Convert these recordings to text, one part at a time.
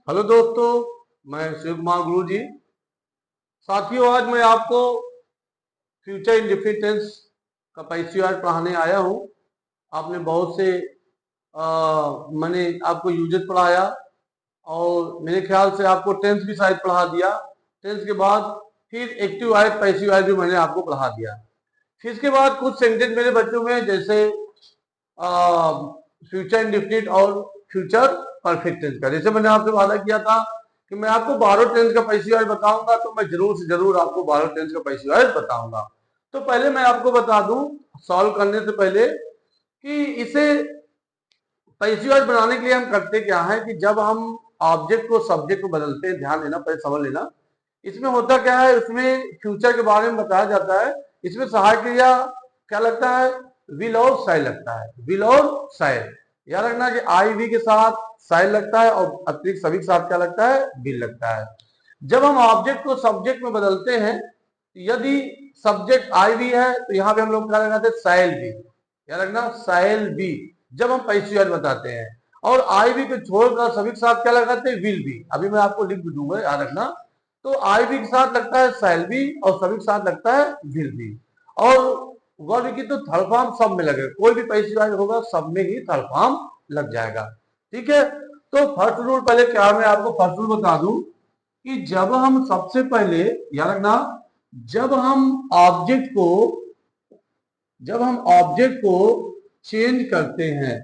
Hello दोस्तों, मैं शिव कुमार गुरु जी। साथियों, आज मैं आपको फ्यूचर इंडेफिनिट टेंस का पैसिव पढ़ाने आया हूँ। आपने बहुत से मैंने आपको यूजेस पढ़ाया और मेरे ख्याल से आपको टेंस भी शायद पढ़ा दिया। टेंस के बाद फिर एक्टिव वाइज पैसिव वाइज भी मैंने आपको पढ़ा दिया। फिर इसके बाद कुछ सेंटेंस मेरे बच्चों में, जैसे फ्यूचर इंडेफिनिट और फ्यूचर परफेक्ट टेंस का। जैसे मैंने आपसे वादा किया था कि मैं आपको 12 टेंस का पैसिव वॉइस बताऊंगा, तो मैं जरूर से जरूर आपको 12 टेंस का पैसिव वॉइस बताऊंगा। तो पहले मैं आपको बता दूं, सॉल्व करने से पहले, कि इसे पैसिव वॉइस बनाने के लिए हम करते क्या है कि जब हम ऑब्जेक्ट को सब्जेक्ट को बदलते हैं, ध्यान देना, पहले समझ लेना। इसमें होता क्या है, उसमें फ्यूचर के बारे में बताया जाता है। इसमें सहायक क्रिया क्या लगता है, विल और शाय लगता है। विल और शाय याद रखना कि आई वी के साथ शाय लगता है और अतिरिक्त सभी के साथ क्या लगता है, विल लगता है। जब हम ऑब्जेक्ट को सब्जेक्ट में बदलते हैं, यदि सब्जेक्ट आई वी है तो यहाँ पे हम लोग क्या लगाते हैं, शायल बी। याद रखना, शायल बी जब हम पैसिव वॉइस बताते हैं। और आई वी को छोड़कर सभी के साथ क्या लगाते हैं, विल बी। अभी मैं आपको लिख भी दूंगा, याद रखना। तो आई वी के साथ लगता है शैल बी और सभी के साथ लगता है विल बी। और वर्ब की तो थर्ड फॉर्म सब में लगेगा, कोई भी पैसिव वॉइस होगा सब में ही थर्ड फॉर्म लग जाएगा। ठीक है। तो फर्स्ट रूल पहले क्या, मैं आपको फर्स्ट रूल बता दूं कि जब हम सबसे पहले, याद रखना, जब हम ऑब्जेक्ट को जब हम ऑब्जेक्ट को चेंज करते हैं,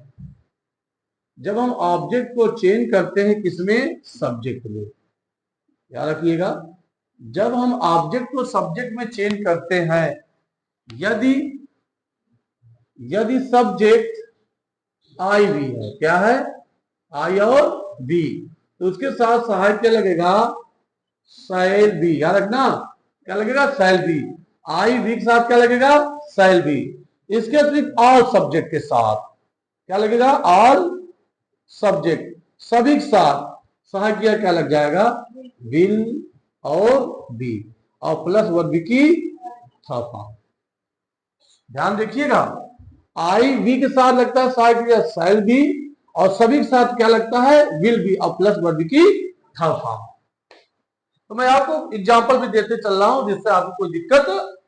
जब हम ऑब्जेक्ट को चेंज करते हैं किसमें, सब्जेक्ट में, याद रखिएगा, जब हम ऑब्जेक्ट को सब्जेक्ट में चेंज करते हैं, यदि यदि सब्जेक्ट आई वी है, क्या है, आई और बी, तो उसके साथ सहायक क्या लगेगा, शैल बी। याद रखना, क्या लगेगा, शैल बी। आई वी के साथ क्या लगेगा, शैल बी। इसके अतिरिक्त ऑल सब्जेक्ट के साथ क्या लगेगा, ऑल सब्जेक्ट, सभी के साथ सहायक क्या लग जाएगा, विल और बी, और प्लस वर्ब की थर्ड फॉर्म। ध्यान देखिएगा, आई वी के साथ लगता है सहायक शैल बी, और सभी के साथ क्या लगता है, विल बी, और प्लस वर्ब की थर्ड फॉर्म। तो मैं आपको एग्जांपल भी देते चल रहा हूं जिससे आपको कोई दिक्कत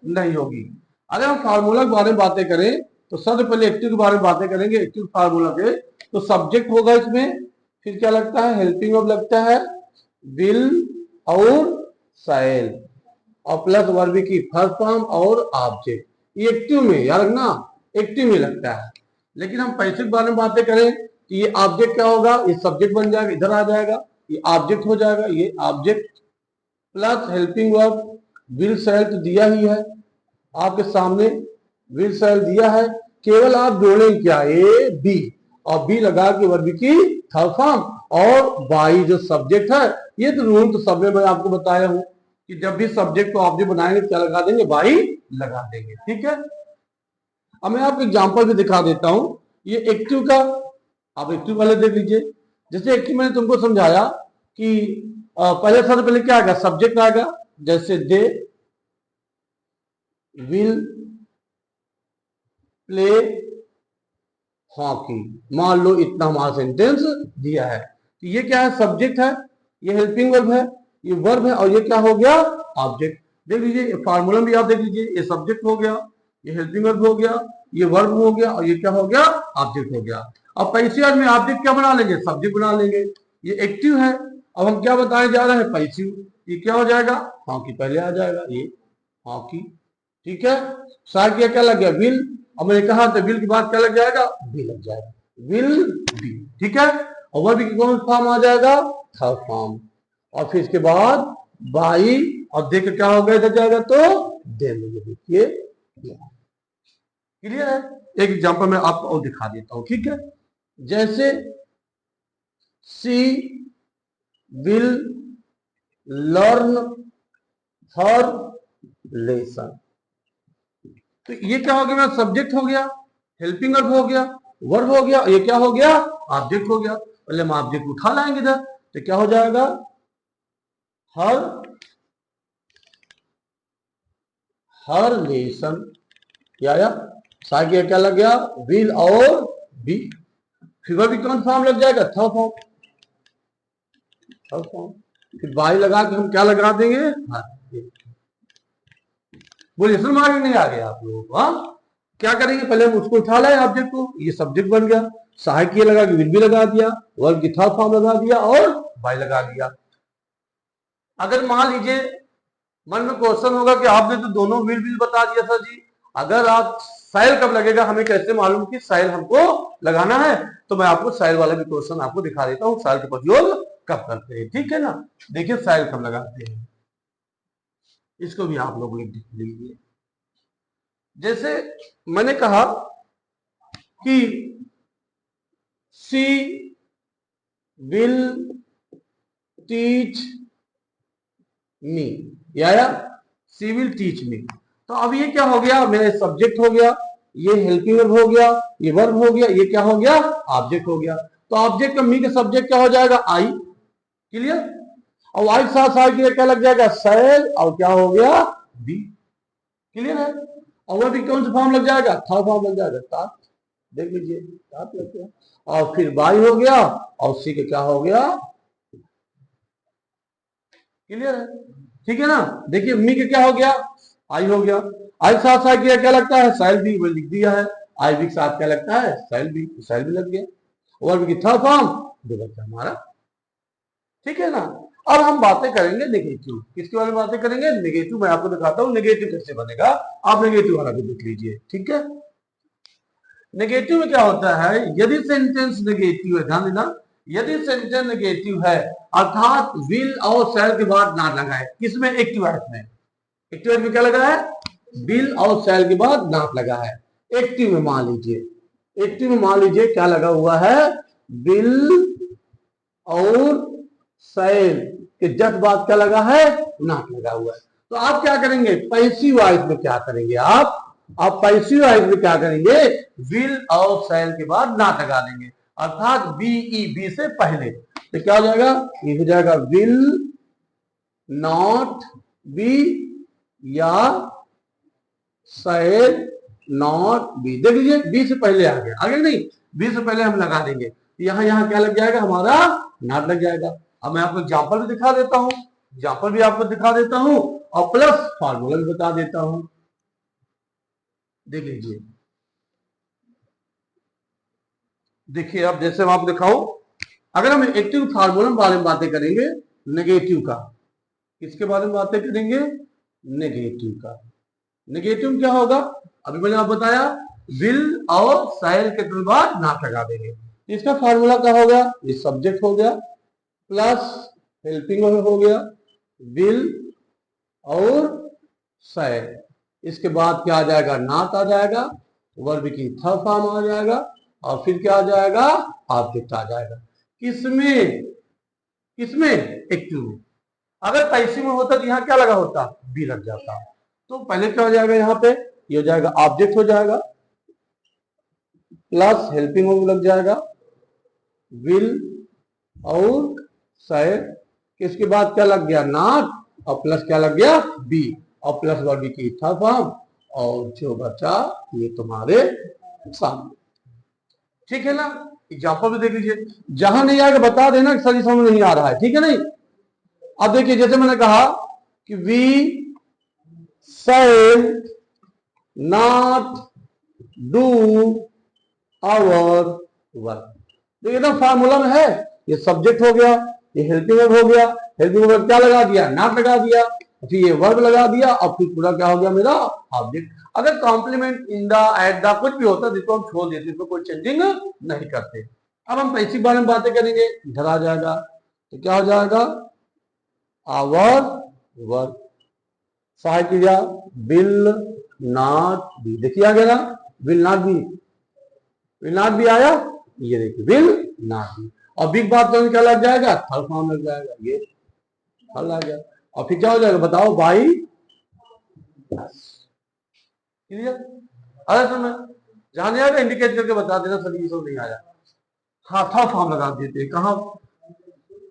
नहीं होगी। अगर हम फार्मूला के बारे में बातें करें तो सबसे पहले एक्टिव के बारे में बातें करेंगे। एक्टिव फार्मूला के तो सब्जेक्ट होगा इसमें, फिर क्या लगता है, हेल्पिंग वर्ब लगता है, विल और शैल, और प्लस वर्ब की फर्स्ट फॉर्म और ऑब्जेक्ट। ये एक्टिव में, याद रखना, एक्टिव में लगता है। लेकिन हम पैसिव के बारे में बातें करें कि ये ऑब्जेक्ट क्या होगा, ये सब्जेक्ट बन जाएगा, इधर आ जाएगा, ये ऑब्जेक्ट हो जाएगा, ये object plus helping verb, will शैल तो दिया ही है आपके सामने, विल शैल दिया है, केवल आप जोड़ें क्या, ए बी, और बी लगा के वर्ब की थर्ड फॉर्म, और बाई जो सब्जेक्ट है, ये तो रूल तो सब में मैं आपको बताया हूं कि जब भी सब्जेक्ट को ऑब्जेक्ट बनाएंगे क्या लगा देंगे, बाई लगा देंगे। ठीक है। अब मैं आपको एग्जांपल भी दिखा देता हूं, ये एक्टिव का। आप एक्टिव वाले देख लीजिए। जैसे एक्टिव मैंने तुमको समझाया कि पहले सबसे पहले क्या आएगा, सब्जेक्ट आएगा। जैसे दे विल प्ले हॉकी, मान लो इतना हमारा सेंटेंस दिया है। तो ये क्या है, सब्जेक्ट है, ये हेल्पिंग वर्ब है, ये वर्ब है, और ये क्या हो गया, ऑब्जेक्ट। देख लीजिए फार्मूला भी आप देख लीजिए, ये सब्जेक्ट हो गया, ये हेल्पिंग वर्ब हो गया, ये वर्ब हो गया, और ये क्या हो गया, ऑब्जेक्ट हो गया। अब पैसिव में ऑब्जेक्ट क्या बना लेंगे, सब्जेक्ट बना लेंगे। ये एक्टिव है, अब हम क्या बताने जा रहे हैं, पैसिव। ये क्या हो जाएगा, हॉकी पहले आ जाएगा, ये हॉकी। ठीक है। साथ क्या लग गया, विल, और मैंने कहा था विल के बाद क्या लग जाएगा, बी लग जाएगा, विल बी। ठीक है। और वर्ब की कौन फॉर्म आ जाएगा, थर्ड फॉर्म, और फिर इसके बाद बाई, और देख क्या होगा, इधर जाएगा तो दे लेंगे। देखिए क्लियर है। एक एग्जांपल मैं आपको और दिखा देता हूं। ठीक है। जैसे सी विल लर्न हर लेसन, तो ये क्या हो गया, सब्जेक्ट हो गया, हेल्पिंग वर्ब हो गया, वर्ब हो गया, ये क्या हो गया, ऑब्जेक्ट हो गया। पहले हम ऑब्जेक्ट उठा लाएंगे इधर, तो क्या हो जाएगा, हर हर लेसन, क्या आया, साथ क्या लग गया, विल और बी, फिर भी कौन फॉर्म लग जाएगा, थर्ड फॉर्म। Third form. फिर बाई लगा के हम क्या लगा देंगे, हाँ बोलिए समझ में नहीं आ गया आप लोगों को। हाँ क्या करेंगे, पहले हम उसको उठा लाए ऑब्जेक्ट को, ये सब्जेक्ट बन गया, सहायक ये लगा के विल भी लगा दिया, वर्ब की थर्ड फॉर्म लगा दिया और बाय लगा दिया। अगर मान लीजिए मन में क्वेश्चन होगा कि आपने तो दोनों विल बता दिया था जी, अगर आप साइल कब लगेगा हमें कैसे मालूम कि साइल हमको लगाना है, तो मैं आपको साइल वाला भी क्वेश्चन आपको दिखा देता हूँ, साइल का प्रयोग कब करते हैं, ठीक है ना। देखिए साइल कब लगाते हैं, इसको भी आप लोग लिख लीजिए। जैसे मैंने कहा कि सी विल टीच मी, या सी विल टीच मी, तो अब ये क्या हो गया, मेरा सब्जेक्ट हो गया, ये हेल्पिंग वर्ब हो गया, ये वर्ब हो गया, ये क्या हो गया, ऑब्जेक्ट हो गया। तो ऑब्जेक्ट का मी का सब्जेक्ट क्या हो जाएगा, आई, क्लियर। और आई साथ साथ के क्या लग जाएगा, शैल, और क्या हो गया, बी, क्लियर है। और वह भी कौन सा फॉर्म लग जाएगा, थर्ड फॉर्म लग जाएगा, तात, देख लीजिए तात लग गया। और फिर बाई हो गया और सी का क्या हो गया, क्लियर है, ठीक है ना। देखिए मी का क्या हो गया, आई हो गया, आई साथ साथ क्या लगता है, साइल भी, वो लिख दिया है, आई भी साथ क्या लगता है, साइल भी लग गया। वर्ब की थर्ड फॉर्म जो बच्चा हमारा, ठीक है ना। अब हम बातें करेंगे नेगेटिव, किसके बारे में बातें करेंगे, नेगेटिव। मैं आपको दिखाता हूं नेगेटिव कैसे बनेगा, आप नेगेटिव वाला भी देख लीजिए, ठीक है। नेगेटिव में क्या होता है, यदि सेंटेंस नेगेटिव है, ध्यान देना, यदि सेंटेंस नेगेटिव है अर्थात विल और शैल के बाद ना लगाए, किसमें, एक्टिव आइट में, एक्टिव आइट में क्या लगा है, विल और शैल के बाद नाट लगा है। एक्टिव में मान लीजिए, एक्टिव में मान लीजिए क्या लगा हुआ है, विल और शैल के जस्ट बाद क्या लगा है, नाट लगा हुआ है। तो आप क्या करेंगे, पैसिव वॉइस में क्या करेंगे, आप पैसिव वॉइस में क्या करेंगे, विल और शैल के बाद नाट लगा देंगे, अर्थात बी से पहले, तो क्या हो जाएगा, ये हो जाएगा विल नॉट बी या शैल नॉट बी। देख लीजिए बी से पहले आ गया, आगे नहीं, बी से पहले हम लगा देंगे, यहां क्या लग जाएगा, हमारा नॉट लग जाएगा। अब मैं आपको एग्जाम्पल भी दिखा देता हूं, एग्जाम्पल भी आपको दिखा देता हूं और प्लस फार्मूला भी बता देता हूं, देख लीजिए। देखिए अब जैसे मैं आपको दिखाऊं, अगर हम एक्टिव फार्मूला के बारे में बातें करेंगे, नेगेटिव का, किसके बारे में बातें करेंगे, नेगेटिव का। नेगेटिव क्या होगा, अभी मैंने आपको बताया, विल और शैल के बाद नाट लगा देंगे। इसका फार्मूला क्या होगा, ये सब्जेक्ट हो गया प्लस हेल्पिंग हो गया, विल और शैल, इसके बाद क्या आ जाएगा, नाट आ जाएगा, वर्ब की थर्ड फॉर्म आ जाएगा, और फिर क्या आ जाएगा, ऑब्जेक्ट आ जाएगा। किसमें, किसमें, एक्टिव में। अगर पैसिव में होता तो यहाँ क्या लगा होता, बी लग जाता। तो पहले क्या हो जाएगा, यहाँ पे ये हो जाएगा ऑब्जेक्ट हो जाएगा प्लस हेल्पिंग वर्ब लग जाएगा, विल और शैल, इसके बाद क्या लग गया, नॉट, और प्लस क्या लग गया, बी, और प्लस वर्ब की थर्ड फॉर्म, और जो बचा ये तुम्हारे सामने, ठीक है ना। एग्जाम्पल भी देख लीजिए, जहां नहीं आएगा बता देना सर समझ नहीं आ रहा है, ठीक है नहीं। अब देखिए जैसे मैंने कहा कि we shall not do our work, देखिए ना फार्मूला में है, ये सब्जेक्ट हो गया, ये हेल्पिंग वर्ब हो गया, हेल्पिंग वर्ब क्या लगा दिया, नॉट लगा दिया, फिर ये वर्ब लगा दिया, और फिर पूरा क्या हो गया मेरा ऑब्जेक्ट। अगर complement, in the, at the कुछ भी होता जिसको हम छोड़ देते, इसमें कोई चेंजिंग नहीं करते। अब हम पैसिव बारे में बातें करेंगे, इधर आ जाएगा, तो क्या हो जाएगा, आवर वर्क, सहायक क्रिया विल नॉट बी, देखिए आ गया ना, will not be, will not be आया, ये देखिए विल नॉट बी, और बिग बात तो क्या लग जाएगा, थर्ड फॉर्म लग जाएगा, ये थर्ड लग जाएगा, और फिर क्या हो जाएगा बताओ, बाई, क्लियर। अरे सुन, जहां नहीं आएगा इंडिकेट करके बता देना, सभी सब नहीं आया, हाँ थर्ड फॉर्म लगा देते हैं, कहा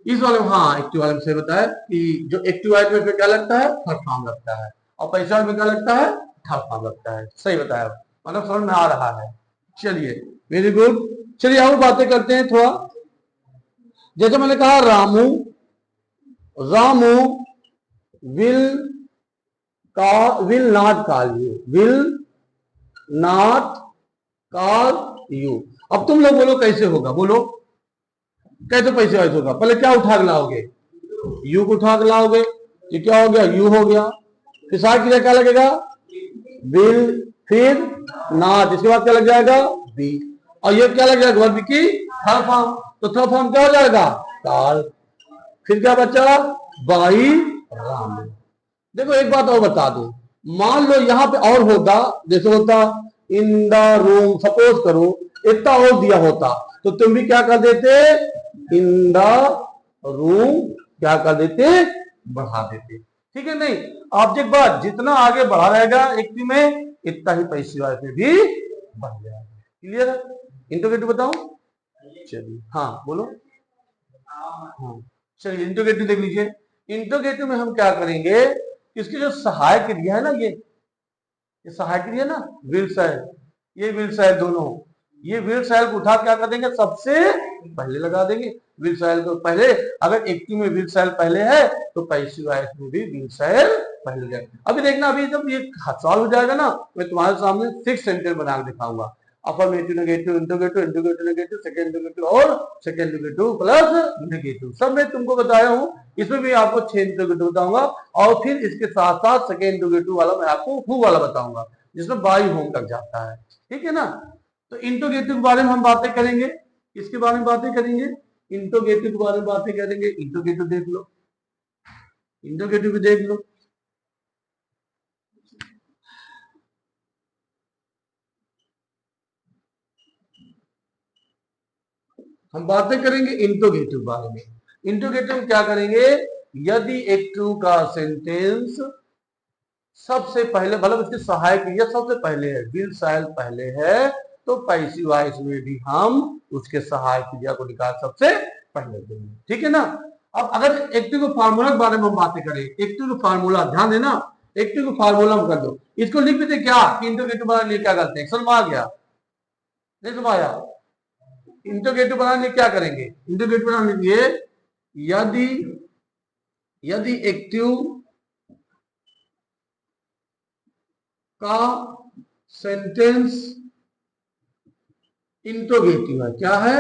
इस वाले में, हाँ एक्टिव वाले में से बताया कि जो एक्टिव आइट में क्या लगता है, थर्ड फॉर्म लगता है, और पैसा में क्या लगता है, थर्ड फॉर्म लगता है, सही बताया, मतलब समझ में आ रहा है। चलिए वेरी गुड, चलिए और बातें करते हैं थोड़ा। जैसे मैंने कहा Ramu Ramu will not call you, will not call you. अब तुम लोग बोलो कैसे होगा, बोलो कैसे पैसे वाइस होगा। पहले क्या उठा के लाओगे, यू को उठा के लाओगे, ये क्या हो गया, यू हो गया। फिर साथ के क्या लगेगा, विल, फिर नॉट, इसके बाद क्या लग जाएगा, बी, और ये क्या लग जाएगा, वर्ब की थर्ड फॉर्म। तो थर्ड फॉर्म क्या हो जाएगा, कॉल। फिर क्या बचा, बाई राम। देखो एक बात और बता दूं, मान लो यहाँ पे और होता, जैसे होता इन द रूम, सपोज करो इतना और दिया होता तो तुम भी क्या कर देते, इन द रूम क्या कर देते, बढ़ा देते। ठीक है, नहीं ऑब्जेक्ट बात जितना आगे बढ़ा रहेगा एक में इतना ही पैसे वाले भी बढ़ जाएगा। क्लियर है, इंटरोगेटिव बताओ, चलिए हाँ बोलो। हाँ चलिए इंटरोगेटिव देख लीजिए। इंटरोगेटिव में हम क्या करेंगे, इसकी जो सहायक क्रिया है ना, ये सहायक क्रिया ना, विल साइल, ये विल साइल दोनों, ये विल साइल को उठा क्या कर देंगे, सबसे पहले लगा देंगे। विल साइल को पहले, अगर एक्टिव में विल साइल पहले है तो पैसिव वॉइस में भी विल साइल पहले जाएगा। अभी देखना, अभी जब ये सॉल्व हो जाएगा ना, मैं तुम्हारे सामने 6 सेंटेंस बना के दिखाऊंगा। Affirmative, negative, interrogative, interrogative negative, second interrogative और सेकंड इंटरोगेटिव प्लस नेगेटिव, सब मैं तुमको बताया हूं। इसमें भी आपको 6 इंटरोगेटिव बताऊंगा, और फिर इसके साथ साथ सेकंड इंटरोगेटिव वाला मैं आपको हु वाला बताऊंगा, जिसमें बाई होम तक जाता है। ठीक है ना, तो इंटरोगेटिव के बारे में हम बातें करेंगे, इसके बारे में बातें करेंगे, इंटरोगेटिव के बारे में बातें करेंगे। इंटरोगेटिव देख लो, इंटरोगेटिव भी देख लो। हम बातें करेंगे इंटरोगेटिव बारे में। इंटरोगेटिव में क्या करेंगे, यदि एक्टिव का सेंटेंस सबसे पहले, मतलब इसकी सहायक क्रिया सबसे पहले है, विल साइल पहले है, तो पैसिव वॉइस में भी हम उसके सहायक क्रिया को निकाल सबसे पहले देंगे। ठीक है ना। अब अगर एक्टिव के फार्मूला के बारे में हम बातें करें, एक्टिव का फार्मूला ध्यान देना, एक्टिव का फार्मूला हम कर दो, इसको लिख देते क्या कि इंटरोगेटिव बनाने लिए क्या करते हैं, समझ में आ गया, नहीं समझ आया। इंटरोगेटिव बनाने क्या करेंगे, इंटरोगेटिव बनाने के लिए यदि एक्टिव का सेंटेंस इंट्रोगेटिव है, क्या है,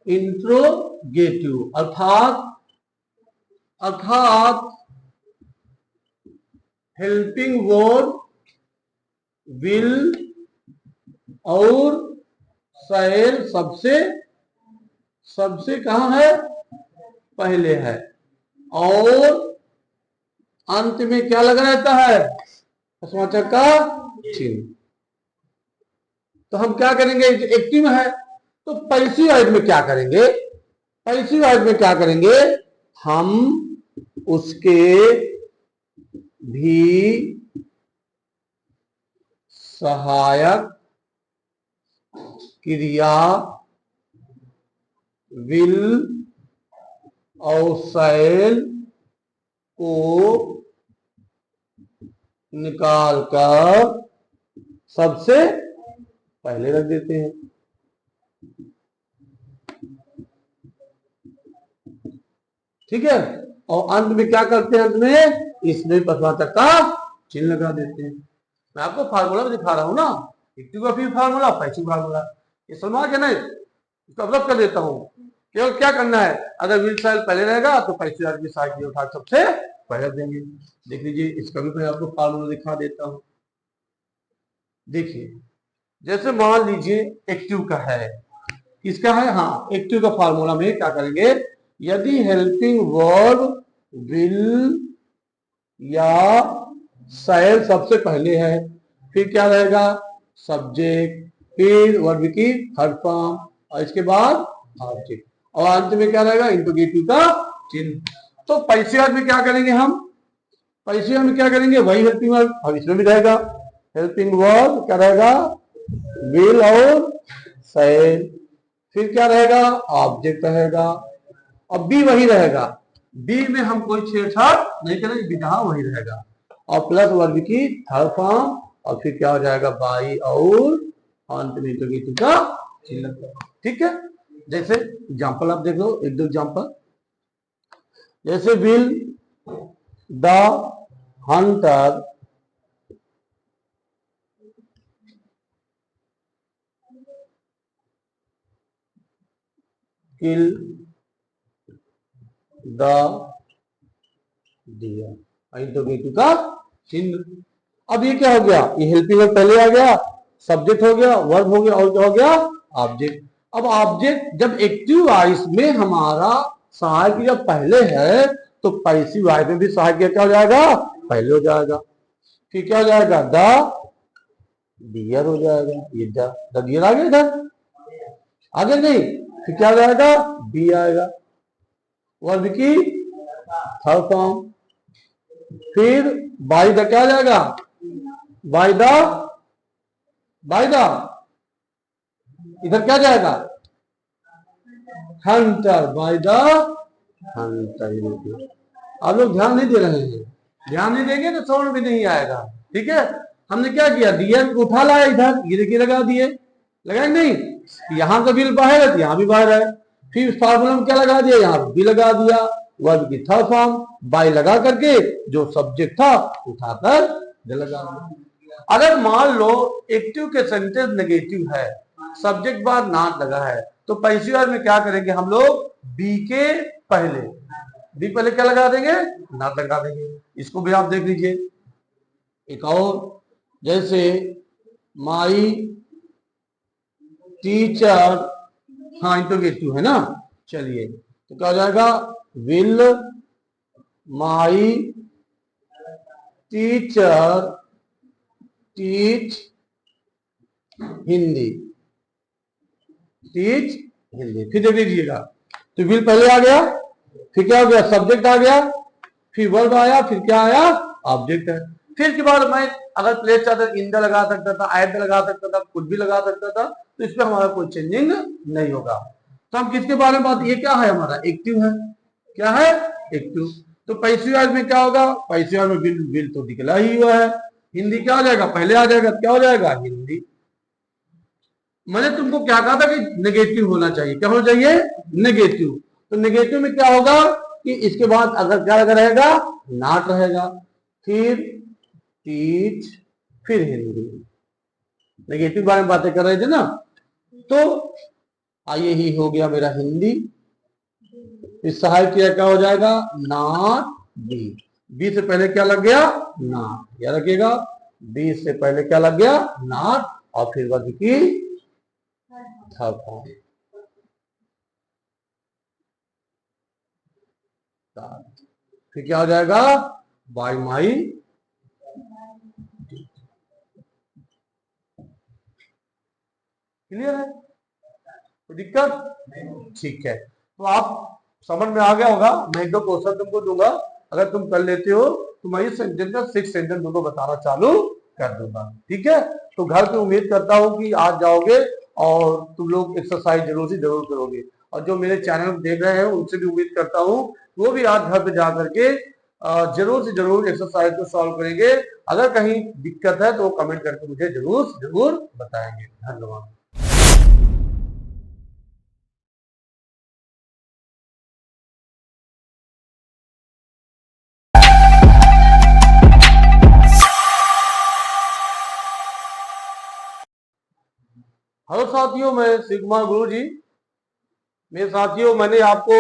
इंट्रोगेटिव, अर्थात हेल्पिंग वर्ब विल और साइल सबसे कहां है, पहले है, और अंत में क्या लगा रहता है, समाचार का चिन्ह। तो हम क्या करेंगे, एक्टिव है तो पैसिव वॉइस में क्या करेंगे, पैसिव वॉइस में क्या करेंगे, हम उसके भी सहायक क्रिया विल और साइल को निकाल कर सबसे पहले रख देते हैं। ठीक है, और अंत में क्या करते हैं, अंत में इसमें पशुवाचक का चिन्ह लगा देते हैं। मैं आपको फार्मूला भी दिखा रहा हूं ना, एक्टिव का फार्मूला, पैसिव फार्मूला, ये समझ के नहीं, इसको अवगत कर देता हूं। केवल क्या करना है, अगर विल साइल पहले रहेगा तो पैसिव की साइड उठा सबसे पहले देंगे। देख लीजिए, इसका भी मैं आपको फार्मूला दिखा देता हूं। देखिए, जैसे मान लीजिए एक्टिव का है, इसका है, हाँ एक्टिव का फार्मूला में क्या करेंगे, यदि हेल्पिंग वर्ब विल या साइल सबसे पहले है, फिर क्या रहेगा, सब्जेक्ट, फिर वर्ब की थर्ड फॉर्म, और इसके बाद ऑब्जेक्ट, और अंत में क्या रहेगा, इंट्रोगेटिव का चिन्ह। तो पैसिव में क्या करेंगे, हम पैसिव में क्या करेंगे, वही हेल्पिंग वर्ब, अब इसमें भी रहेगा हेल्पिंग वर्ब, क्या रहेगा, विल और साइल, फिर क्या रहेगा, ऑब्जेक्ट रहेगा, और बी वही रहेगा, बी में हम कोई छेड़छाड़ नहीं करेंगे, बी जहां वही रहेगा, और प्लस वर्ब की थर्ड फॉर्म, और फिर क्या हो जाएगा, बाई और अंत में इंट्रोगेटिव का चिन्ह। ठीक है, जैसे एग्जांपल आप देख लो, एक दो एग्जांपल। जैसे will the hunter kill the deer, interrogative का चिन्ह। अब ये क्या हो गया, ये हेल्पिंग वर्ब पहले आ गया, सब्जेक्ट हो गया, वर्ब हो गया, और क्या हो गया, ऑब्जेक्ट। अब ऑब्जेक्ट जब एक्टिव वॉइस में हमारा सहायक जब पहले है तो पैसिव वॉइस में भी सहायक क्या हो जाएगा, पहले हो जाएगा। फिर क्या हो जाएगा, द डियर हो जाएगा, ये द डियर आ गया इधर, आगे नहीं, फिर क्या हो जाएगा, बी आएगा, वर्ब की थर्ड फॉर्म। फिर बाय द क्या आ जाएगा, बाय द, बाय द इधर क्या जाएगा, हंटर, बाय द हंटर। आप लोग ध्यान नहीं दे रहे हैं, ध्यान नहीं देंगे तो साउंड भी नहीं आएगा। ठीक है, हमने क्या किया, डियर उठा लाया इधर, ये देखिए लगा दिए, लगाए नहीं, यहां का बिल बाहर है तो यहां भी बाहर है। फिर फॉर्मूला में क्या लगा दिया, यहां भी लगा दिया, वर्ब की थर्ड फॉर्म बाय लगा करके जो सब्जेक्ट था उठाकर लगा दिया। अगर मान लो एक्टिव के सेंटेंस नेगेटिव है, सब्जेक्ट बाद नॉट लगा है, तो पैसिव वॉइस में क्या करेंगे हम लोग, बी के पहले, बी पहले क्या लगा देंगे, नॉट लगा देंगे। इसको भी आप देख लीजिए, एक और, जैसे माई टीचर, हाँ इंटरोगेटिव है ना, चलिए तो क्या हो जाएगा, will my teacher teach Hindi, teach Hindi. फिर देख लीजिएगा, तो विल पहले आ गया, फिर क्या हो गया, सब्जेक्ट आ गया, फिर वर्ब आया, फिर क्या आया, ऑब्जेक्ट है। फिर के बाद मैं अगर प्लेस चाहता था इन द लगा सकता था, एट द लगा सकता था, कुछ भी लगा सकता था, तो इसमें हमारा कोई चेंजिंग नहीं होगा। तो हम किसके बारे में बात, ये क्या है हमारा एक्टिव है, क्या है एक्टिव। तो पैसिव वॉइस में क्या होगा, पैसिव वॉइस में विल, विल तो दिखला ही हुआ है, हिंदी क्या हो जाएगा, पहले आ जाएगा, क्या हो जाएगा, हिंदी। मैंने तुमको क्या कहा था कि नेगेटिव होना चाहिए, क्या होना चाहिए, नेगेटिव। तो नेगेटिव में क्या होगा कि इसके बाद अगर क्या लगा रहेगा, नॉट रहेगा, फिर टीच, फिर हिंदी। नेगेटिव बारे में बातें कर रहे थे ना, तो आइए ही हो गया मेरा हिंदी। इस सहायक किया क्या हो जाएगा, नॉट बी, बी से पहले क्या लग गया, नॉट, याद रखिएगा, बी से पहले क्या लग गया, नॉट, और फिर वर्ब की थर्ड फॉर्म। फिर क्या हो जाएगा, बाय माई, क्लियर है, तो दिक्कत, ठीक है। तो आप समझ में आ गया होगा, मैं एक दो क्वेश्चन तुमको दूंगा, अगर तुम कर लेते हो तो मैं इस सेंटेंस का 6 सेंटेंस तुमको बताना चालू कर दूंगा। ठीक है, तो घर पे उम्मीद करता हूँ कि आज जाओगे और तुम लोग एक्सरसाइज जरूर से जरूर करोगे, और जो मेरे चैनल देख रहे हैं उनसे भी उम्मीद करता हूँ वो भी आज घर पे जा करके जरूर से जरूर एक्सरसाइज को सॉल्व करेंगे। अगर कहीं दिक्कत है तो कमेंट करके मुझे जरूर से जरूर बताएंगे। धन्यवाद। हेलो साथियों, मैं शिव कुमार गुरु जी। मेरे साथियों, मैंने आपको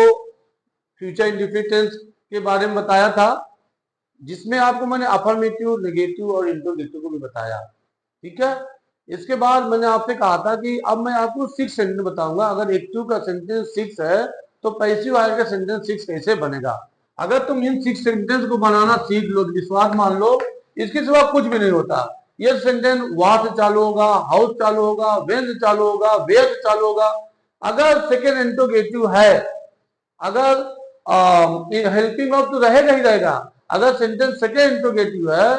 फ्यूचर इंडिफिनिट के बारे में बताया था, जिसमें आपको मैंने अफर्मेटिव, नेगेटिव और इंटरोगेटिव को भी बताया। ठीक है, इसके बाद मैंने आपसे कहा था कि अब मैं आपको 6 सेंटेंस बताऊंगा। अगर एक्टिव का सेंटेंस 6 है तो पैसिव वॉइस का सेंटेंस 6 कैसे बनेगा। अगर तुम इन 6 सेंटेंस को बनाना सीख लो, विश्वास मान लो, इसके सिवा कुछ भी नहीं होता। ये सेंटेंस वहां से चालू होगा, हाउस चालू होगा, वेन से चालू होगा, वेयर से चालू होगा। अगर सेकेंड इंटरोगेटिव है, अगर हेल्पिंग वर्ब तो रहेगा ही रहेगा, अगर सेंटेंस सेकेंड इंटरोगेटिव है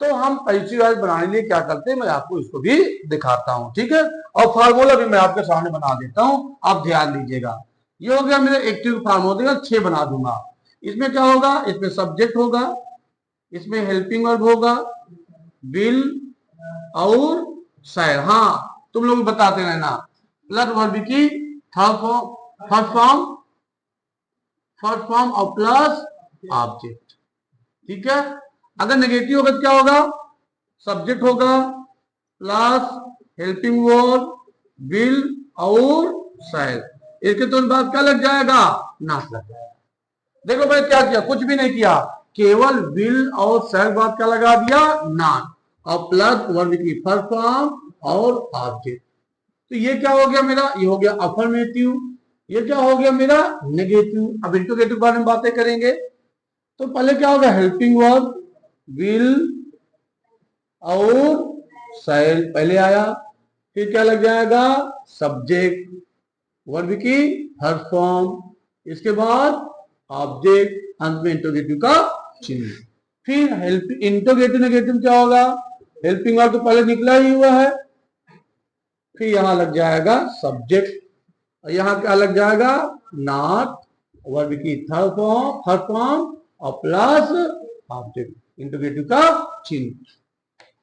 तो हम पैसिव वॉइस बनाने के लिए क्या करते हैं, मैं आपको इसको भी दिखाता हूं। ठीक है, और फार्मूला भी मैं आपके सामने बना देता हूं, आप ध्यान दीजिएगा। ये हो गया मेरा एक्टिव फार्मूला, 6 बना दूंगा। इसमें क्या होगा, इसमें सब्जेक्ट होगा, इसमें हेल्पिंग वर्ब होगा, विल और शायद, हाँ तुम लोग बताते रहना, प्लस वर्ब की third form, first form, first form of plus object. ठीक है, अगर नेगेटिव होगा क्या होगा, सब्जेक्ट होगा प्लस हेल्पिंग वर्ब विल और शैल, इसके तुरंत बाद क्या लग जाएगा, नॉट लग जाएगा। देखो भाई क्या किया, कुछ भी नहीं किया, केवल विल और शैल बाद क्या लगा दिया, नॉट, और प्लस वर्ब की फर्स्ट फॉर्म और ऑब्जेक्ट। तो ये क्या हो गया मेरा, ये हो गया अफर्मेटिव, ये क्या हो गया मेरा नेगेटिव। अब इंट्रोगेटिव के बारे में बातें करेंगे। तो पहले क्या होगा, हेल्पिंग वर्ब विल और शैल पहले आया, फिर क्या लग जाएगा, सब्जेक्ट वर्ब की फर्स्ट फॉर्म, इसके बाद ऑब्जेक्ट, अंत में इंट्रोगेटिव का चिन्ह। फिर हेल्प इंट्रोगेटिव नेगेटिव क्या होगा, हेल्पिंग वर्ब तो पहले निकला ही हुआ है, फिर यहां लग जाएगा सब्जेक्ट, और यहां क्या लग जाएगा, नॉट वर्ब की थर्ड फॉर्म फर्स्ट फॉर्म और प्लस ऑब्जेक्ट, इंट्रोगेटिव का चिन्ह।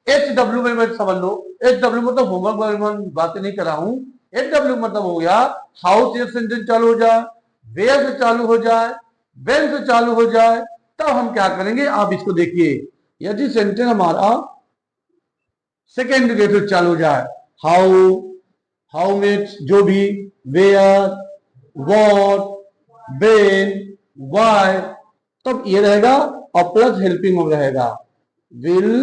HW में समझ लो, HW मतलब होमवर्क बारे में बातें नहीं कर रहा हूं। HW मतलब हो गया हाउ से सेंटेंस चालू हो जाए, वेयर से चालू हो जाए, वेन से चालू हो जाए, तब हम क्या करेंगे, आप इसको देखिए। यदि सेंटेंस हमारा सेकेंड इंडिकेटर चालू हो जाए, हाउ, हाउ मच जो भी, वेयर, व्हाट, वेन, व्हाई, तब ये रहेगा और प्लस हेल्पिंग वर्ब रहेगा विल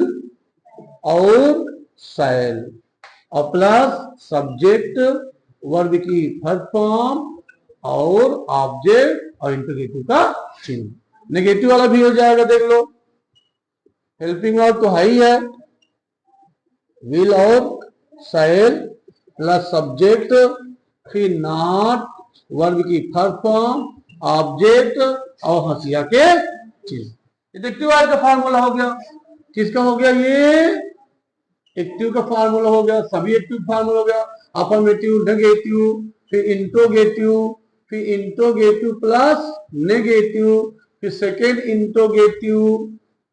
और शैल, और प्लस सब्जेक्ट वर्ब की फर्स्ट फॉर्म और ऑब्जेक्ट और इंट्रोगेटिव का चिन्ह। नेगेटिव वाला भी हो जाएगा, देख लो, हेल्पिंग वर्ब तो है ही है, विल और शैल प्लस सब्जेक्ट, फिर नॉट वर्ब की फर्स्ट फॉर्म, ऑब्जेक्ट और हंसिया के चिन्ह। एक्टिव का फार्मूला हो गया, किसका हो गया, ये एक्टिव का फार्मूला हो गया, सभी एक्टिव फार्मूला हो गया, अफर्मेटिव, नेगेटिव, फिर इंट्रोगेटिव, फिर इंट्रोगेटिव प्लस नेगेटिव, फिर सेकेंड इंट्रोगेटिव,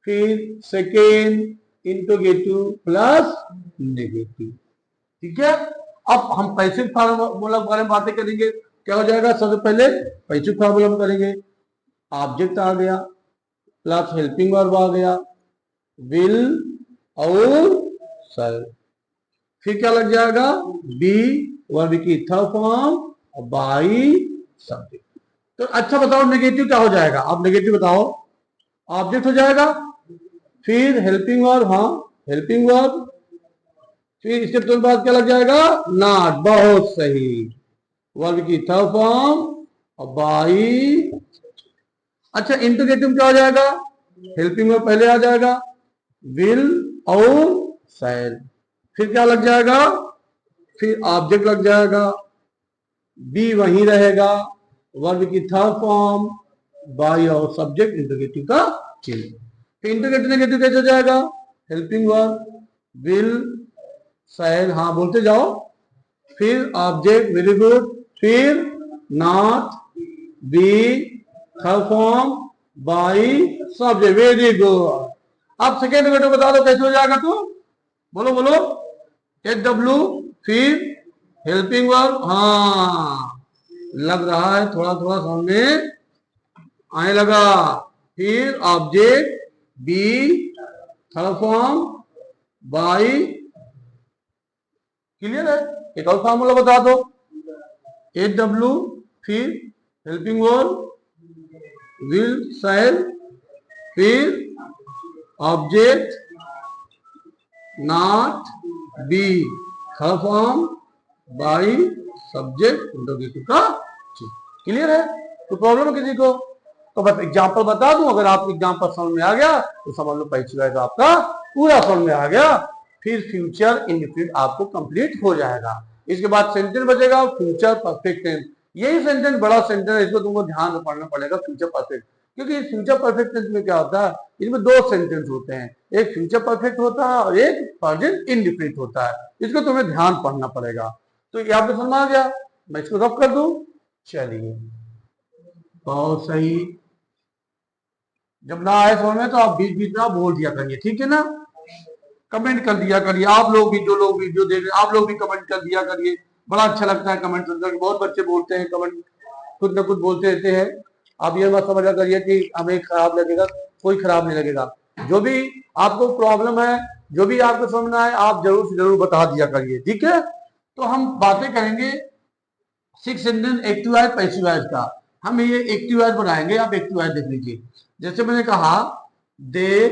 फिर सेकेंड इंट्रोगेटिव प्लस नेगेटिव। ठीक है, अब हम पैसिव फार्मूला के बारे में बातें करेंगे। क्या हो जाएगा, सबसे पहले पैसिव फार्मूला में करेंगे, ऑब्जेक्ट आ गया प्लस हेल्पिंग वर्ब आ गया, विल और शैल, फिर क्या लग जाएगा, बी वर्ब की थर्ड फॉर्म और बाई सब्जेक्ट। तो अच्छा बताओ नेगेटिव क्या हो जाएगा, आप नेगेटिव बताओ, ऑब्जेक्ट हो जाएगा, फिर हेल्पिंग वर्ब, हाँ हेल्पिंग वर्ब, फिर इसके तुरंत बाद क्या लग जाएगा, नॉट, बहुत सही, वर्ब की थर्ड फॉर्म और बाई। अच्छा इंट्रोगेटिव क्या हो जाएगा, हेल्पिंग वर्ब पहले आ जाएगा, विल और शैल, फिर क्या लग जाएगा, फिर ऑब्जेक्ट लग जाएगा, बी वहीं रहेगा, वर्ब की थर्ड फॉर्म बाई और सब्जेक्ट इंट्रोगेटिव का चिन्ह। फिर इंट्रोगेटिव नेगेटिव कैसे हो जाएगा, हेल्पिंग वर्ब विल शैल, हाँ बोलते जाओ, फिर ऑब्जेक्ट, वेरी गुड, फिर not, be third form by subject, very good. अब सेकेंड इंट्रोगेटिव बता दो कैसे हो जाएगा, तो बोलो बोलो, HW, फिर हेल्पिंग वर्ब, हाँ लग रहा है थोड़ा थोड़ा सामने आने लगा, फिर object, be third form by, clear है। एक और फार्मूला बता दो, HW, फिर हेल्पिंग वर्ब विल शैल, फिर object, not, be third form by subject interrogative का चिन्ह। क्लियर है, तो प्रॉब्लम है किसी को, तो बस एग्जांपल बता दूं, अगर आप एग्जांपल समझ में आ गया तो समझ लो पैसिव है तो आपका पूरा समझ में आ गया, फिर फ्यूचर इंडेफिनिट आपको कंप्लीट हो जाएगा। इसके बाद सेंटेंस बचेगा फ्यूचर परफेक्ट टेंस, यही सेंटेंस बड़ा सेंटेंस है, इसको तुमको ध्यान में पढ़ना पड़ेगा, फ्यूचर परफेक्ट, क्योंकि फ्यूचर परफेक्ट टेंस में क्या होता है, इसमें दो सेंटेंस होते हैं, एक फ्यूचर परफेक्ट होता है और एक प्रेजेंट इंडेफिनिट होता है, इसको तुम्हें ध्यान पढ़ना पड़ेगा। तो ये आपको समझ आ गया, मैं इसको रब कर दूं, चलिए बहुत सही। जब ना आए समझ में तो आप बीच बीच में बोल दिया करिए, ठीक है ना, कमेंट कर दिया करिए, आप लोग भी, जो लोग वीडियो देख रहे हैं आप लोग भी कमेंट कर दिया करिए, बड़ा अच्छा लगता है कमेंट सुनकर, बहुत बच्चे बोलते हैं कमेंट, कुछ ना कुछ बोलते रहते हैं, आप ये मत समझा करिए कि हमें खराब लगेगा, कोई खराब नहीं लगेगा। जो भी आपको प्रॉब्लम है, जो भी आपको समझ में आए, आप जरूर से जरूर बता दिया करिए, ठीक है। तो हम बातें करेंगे 6 Indian active voice passive voice का। हम ये एक्टिव वॉइस बनाएंगे, आप एक्टिव वॉइस देख लीजिए। जैसे मैंने कहा, they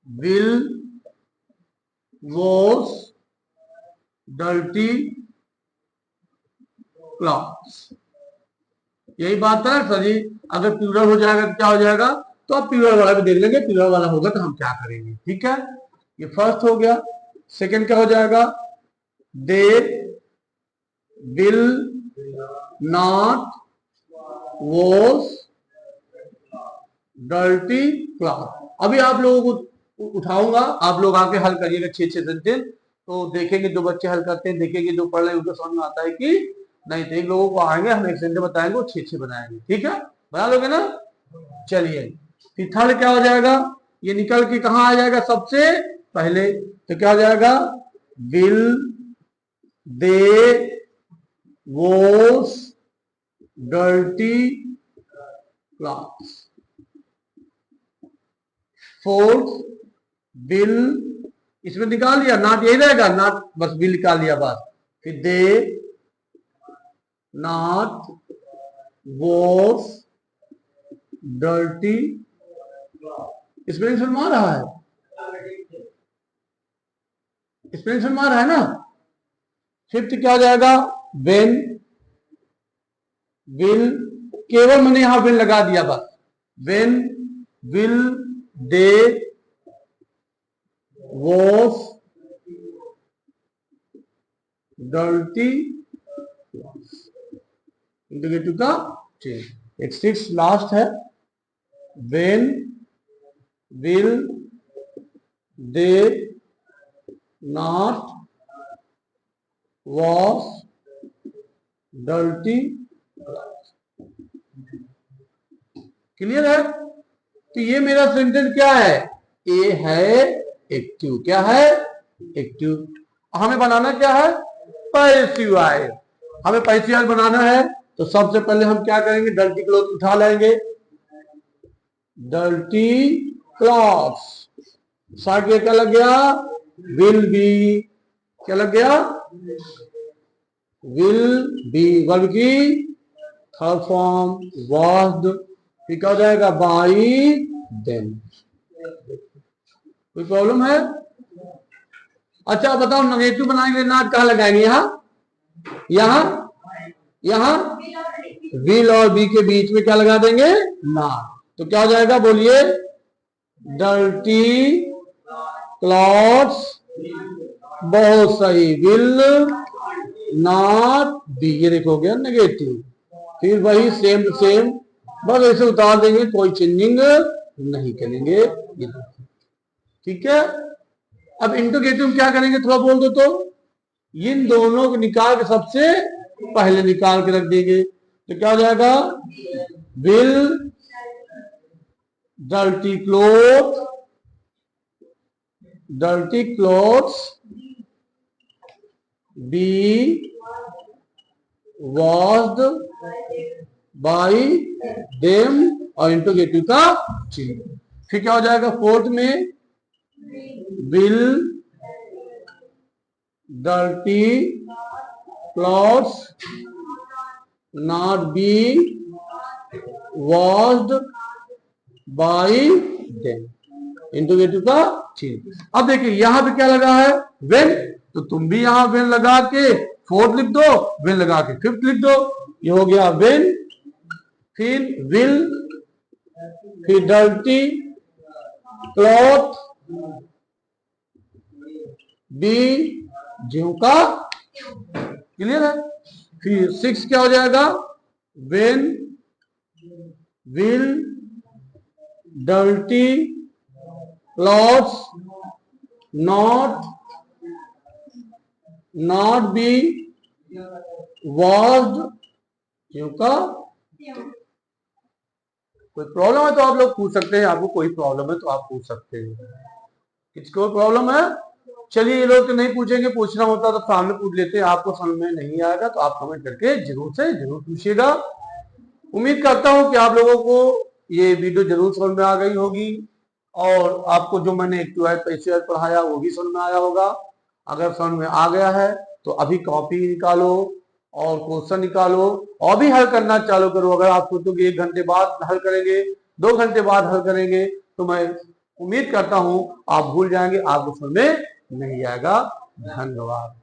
will wash dirty clothes, यही बात है सर जी। अगर प्लूरल हो जाएगा तो क्या हो जाएगा, तो आप प्लूरल वाला भी देख लेंगे, प्लूरल वाला होगा तो हम क्या करेंगे, ठीक है। ये फर्स्ट हो गया। सेकंड क्या हो जाएगा, they will not wash dirty cloth. अभी आप लोगों को उठाऊंगा, आप लोग आके हल करिएगा 6-6 सेंटेंस, तो देखेंगे जो बच्चे हल करते हैं, देखेंगे जो पढ़ रहे हैं उनको समझ में आता है कि नहीं। तो एक लोगों को आएंगे, हम एक सेंटेंस बताएंगे, वो 6-6 बनाएंगे, ठीक है। बना लोगे ना। चलिए, फिर थर्ड क्या हो जाएगा, ये निकल के कहां आ जाएगा सबसे पहले, तो क्या हो जाएगा, will they wash dirty clothes. Fourth, will, इसमें निकाल लिया, नॉट यही रहेगा, नॉट बस विल निकाल लिया बस। फिर they not wash dirty, spelling मार रहा है, स्पेलिंग मार रहा है ना। फिफ्थ क्या हो जाएगा, वेन विल, केवल मैंने यहां विल लगा दिया बस। When will they wash dirty, integrative का चेंज। एक 6 लास्ट है, when will they not wash dirty, clear है। तो ये मेरा सेंटेंस क्या है, ए है एक्टिव, क्या है एक्टिव। हमें बनाना क्या है, पैसिव वॉइस। हमें पैसिव वॉइस बनाना है, तो सबसे पहले हम क्या करेंगे, डर्टी क्लॉथ उठा लेंगे, डर्टी क्लॉथ्स। साथ में क्या लग गया, विल बी, क्या लग गया, विल बी, वर्ब की थर्ड फॉर्म वॉश्ड। फिर क्या हो जाएगा, बाई देम। कोई प्रॉब्लम है। अच्छा बताओ, नेगेटिव बनाएंगे, नॉट कहां लगाएंगे, यहां यहां विल और बी के बीच में क्या लगा देंगे, नॉट। तो क्या हो जाएगा, बोलिए, डर्टी क्लॉथ्स, बहुत सही, विल नॉट बी, ये देखो गया नेगेटिव। फिर वही सेम टू सेम, बस ऐसे उतार देंगे, कोई चेंजिंग नहीं करेंगे, ये ठीक है। अब इंटीग्रेटिव क्या करेंगे, थोड़ा बोल दो तो। इन दोनों को निकाल के सबसे पहले निकाल के रख देंगे, तो क्या हो जाएगा, will dirty cloth, dirty clothes B washed by them, और इंटीग्रेटिव का चिन्ह। फिर क्या हो जाएगा, फोर्थ में, will dirty clothes not be washed by them, integrative का चिन्ह। अब देखिए यहां पे क्या लगा है, वेन, तो तुम भी यहां वेन लगा के फोर्थ लिख दो, वेन लगा के फिफ्थ लिख दो, ये हो गया वेन, फिर विल, फिर डर्टी क्लॉथ बी ज्यों का, क्लियर है। फिर 6 क्या हो जाएगा, when will dirty clothes not be washed ज्यों का। कोई प्रॉब्लम है तो आप लोग पूछ सकते हैं, आपको कोई प्रॉब्लम है तो आप पूछ सकते हैं, किसको प्रॉब्लम है। चलिए, ये लोग तो नहीं पूछेंगे, पूछना होता तो सामने पूछ लेते हैं। आपको समझ में नहीं आएगा तो आप कमेंट करके जरूर से जरूर पूछिएगा। उम्मीद करता हूं कि आप लोगों को ये वीडियो जरूर समझ में आ गई होगी और आपको जो मैंने पैसे पढ़ाया वो भी समझ में आया होगा। अगर समझ में आ गया है तो अभी कॉपी निकालो और क्वेश्चन निकालो और भी हल करना चालू करो। अगर आप सोचोगे 1 घंटे बाद हल करेंगे, 2 घंटे बाद हल करेंगे, तो मैं उम्मीद करता हूं आप भूल जाएंगे, आपको समझ में नहीं आएगा। धन्यवाद।